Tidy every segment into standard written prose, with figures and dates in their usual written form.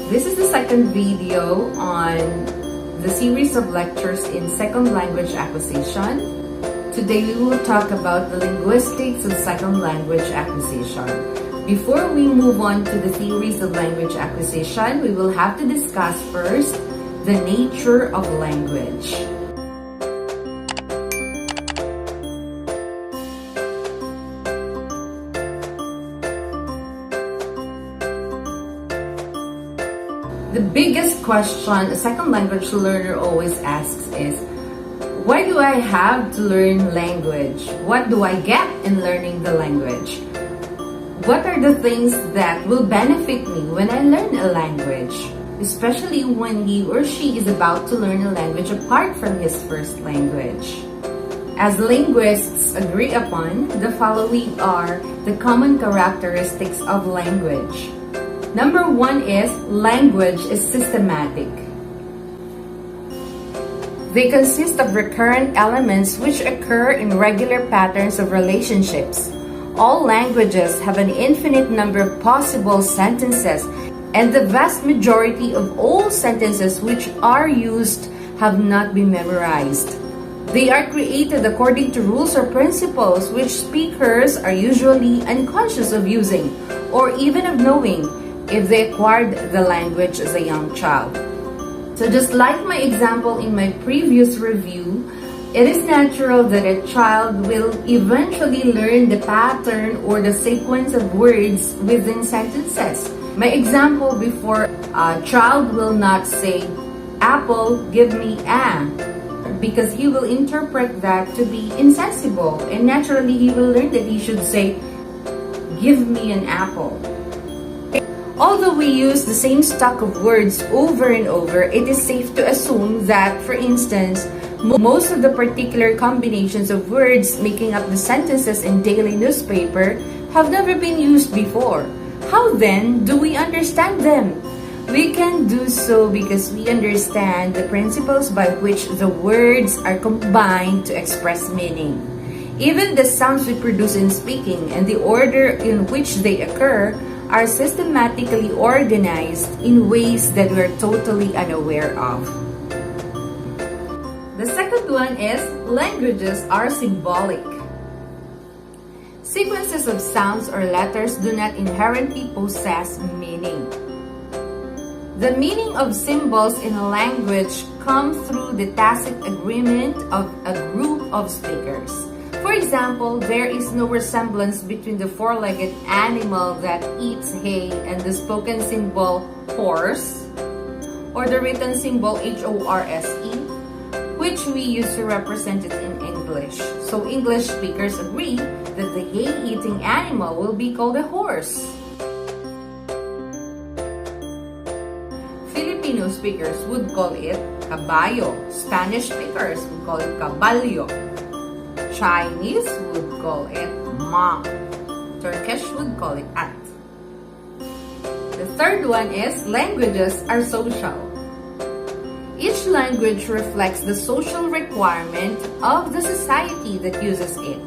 This is the second video on the series of lectures in Second Language Acquisition. Today we will talk about the linguistics of Second Language Acquisition. Before we move on to the theories of language acquisition, we will have to discuss first the nature of language. The biggest question a second language learner always asks is, why do I have to learn language? What do I get in learning the language? What are the things that will benefit me when I learn a language? Especially when he or she is about to learn a language apart from his first language. As linguists agree upon, the following are the common characteristics of language. Number one is language is systematic. They consist of recurrent elements which occur in regular patterns of relationships. All languages have an infinite number of possible sentences, and the vast majority of all sentences which are used have not been memorized. They are created according to rules or principles which speakers are usually unconscious of using or even of knowing if they acquired the language as a young child. So just like my example in my previous review, it is natural that a child will eventually learn the pattern or the sequence of words within sentences. My example before, a child will not say, "Apple, give me a," because he will interpret that to be insensible, and naturally he will learn that he should say, "Give me an apple." Although we use the same stock of words over and over, it is safe to assume that, for instance, most of the particular combinations of words making up the sentences in daily newspaper have never been used before. How then do we understand them? We can do so because we understand the principles by which the words are combined to express meaning. Even the sounds we produce in speaking and the order in which they occur are systematically organized in ways that we're totally unaware of. The second one is languages are symbolic. Sequences of sounds or letters do not inherently possess meaning. The meaning of symbols in a language come through the tacit agreement of a group of speakers. For example, there is no resemblance between the four-legged animal that eats hay and the spoken symbol horse, or the written symbol HORSE, which we use to represent it in English. So English speakers agree that the hay-eating animal will be called a horse. Filipino speakers would call it caballo. Spanish speakers would call it caballo. Chinese would call it ma. Turkish would call it at. The third one is languages are social. Each language reflects the social requirement of the society that uses it,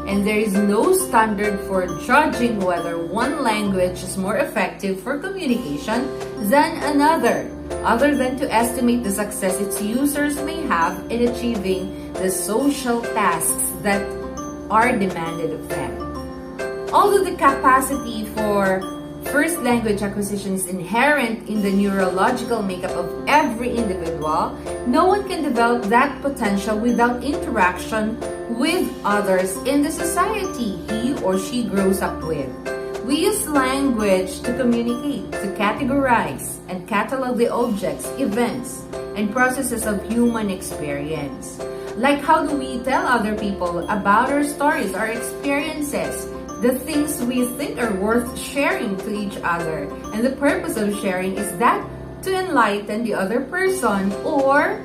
and there is no standard for judging whether one language is more effective for communication than another, other than to estimate the success its users may have in achieving the social tasks that are demanded of them. Although the capacity for first language acquisition is inherent in the neurological makeup of every individual, no one can develop that potential without interaction with others in the society he or she grows up with. We use language to communicate, to categorize, and catalog the objects, events, and processes of human experience. Like, how do we tell other people about our stories, our experiences, the things we think are worth sharing to each other? And the purpose of sharing is that to enlighten the other person or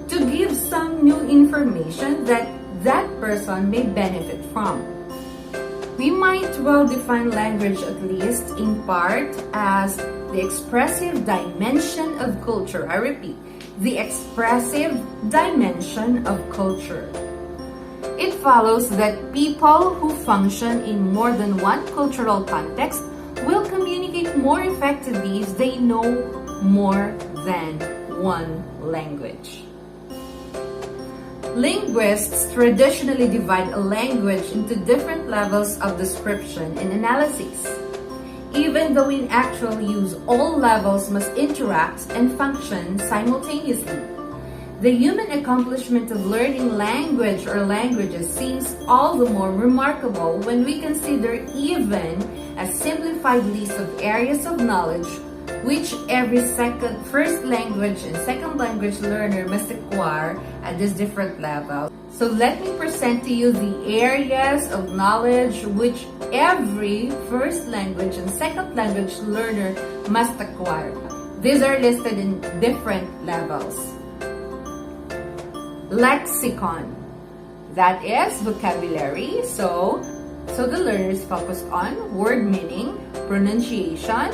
to give some new information that that person may benefit from. We might well define language, at least in part, as the expressive dimension of culture. I repeat, the expressive dimension of culture. It follows that people who function in more than one cultural context will communicate more effectively if they know more than one language. Linguists traditionally divide a language into different levels of description and analysis. Even though in actual use, all levels must interact and function simultaneously. The human accomplishment of learning language or languages seems all the more remarkable when we consider even a simplified list of areas of knowledge which every first language and second language learner must acquire at this different level. So let me present to you the areas of knowledge which every first language and second language learner must acquire. These are listed in different levels. Lexicon, that is vocabulary. So the learners focus on word meaning, pronunciation,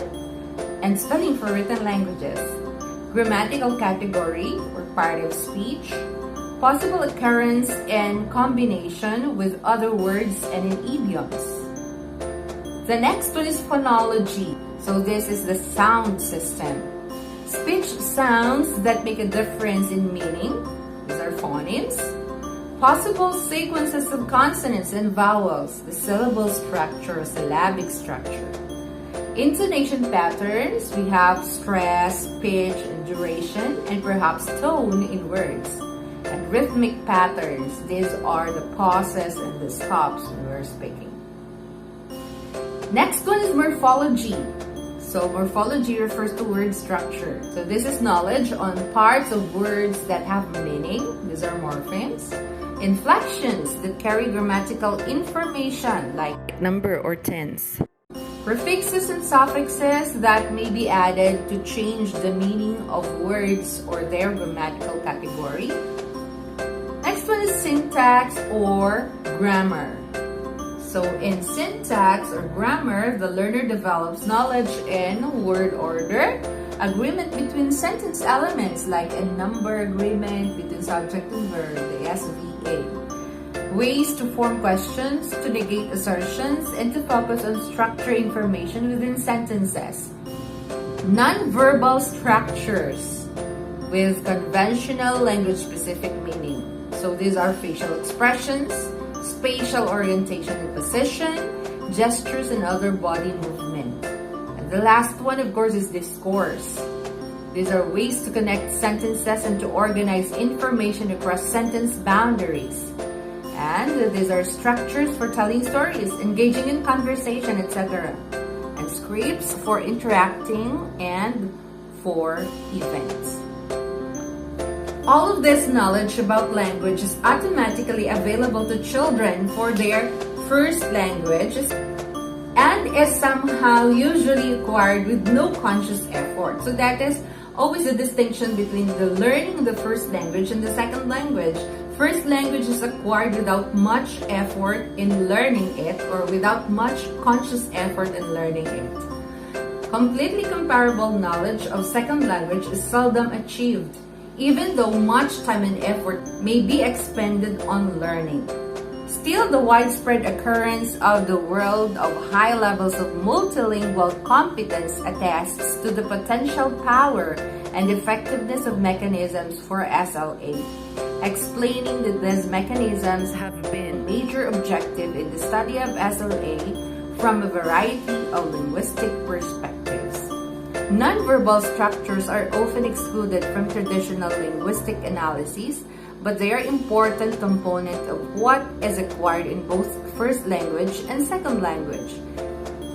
and spelling for written languages. Grammatical category or part of speech, possible occurrence and combination with other words and in idioms. The next one is phonology. So this is the sound system. Speech sounds that make a difference in meaning. These are phonemes. Possible sequences of consonants and vowels, the syllable structure, syllabic structure. Intonation patterns, we have stress, pitch, and duration, and perhaps tone in words. And rhythmic patterns, these are the pauses and the stops when we're speaking. Next one is morphology. So morphology refers to word structure. So this is knowledge on parts of words that have meaning. These are morphemes. Inflections that carry grammatical information like number or tense. Prefixes and suffixes that may be added to change the meaning of words or their grammatical category. Next one is syntax or grammar. So in syntax or grammar, the learner develops knowledge in word order, agreement between sentence elements like a number agreement between subject and verb, the SVA. Ways to form questions, to negate assertions, and to focus on structure information within sentences. Non-verbal structures with conventional language-specific meaning. So these are facial expressions, spatial orientation and position, gestures, and other body movement. And the last one, of course, is discourse. These are ways to connect sentences and to organize information across sentence boundaries. And these are structures for telling stories, engaging in conversation, etc. And scripts for interacting and for events. All of this knowledge about language is automatically available to children for their first language and is somehow usually acquired with no conscious effort. So that is always the distinction between the learning of the first language and the second language. First language is acquired without much effort in learning it or without much conscious effort in learning it. Completely comparable knowledge of second language is seldom achieved, even though much time and effort may be expended on learning. Still, the widespread occurrence of the world of high levels of multilingual competence attests to the potential power and effectiveness of mechanisms for SLA, explaining that these mechanisms have been a major objective in the study of SLA from a variety of linguistic perspectives. Nonverbal structures are often excluded from traditional linguistic analyses, but they are an important component of what is acquired in both first language and second language.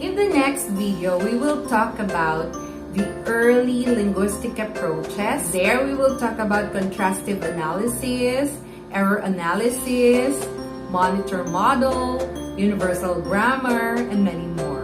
In the next video, we will talk about the early linguistic approaches. There we will talk about contrastive analysis, error analysis, monitor model, universal grammar, and many more.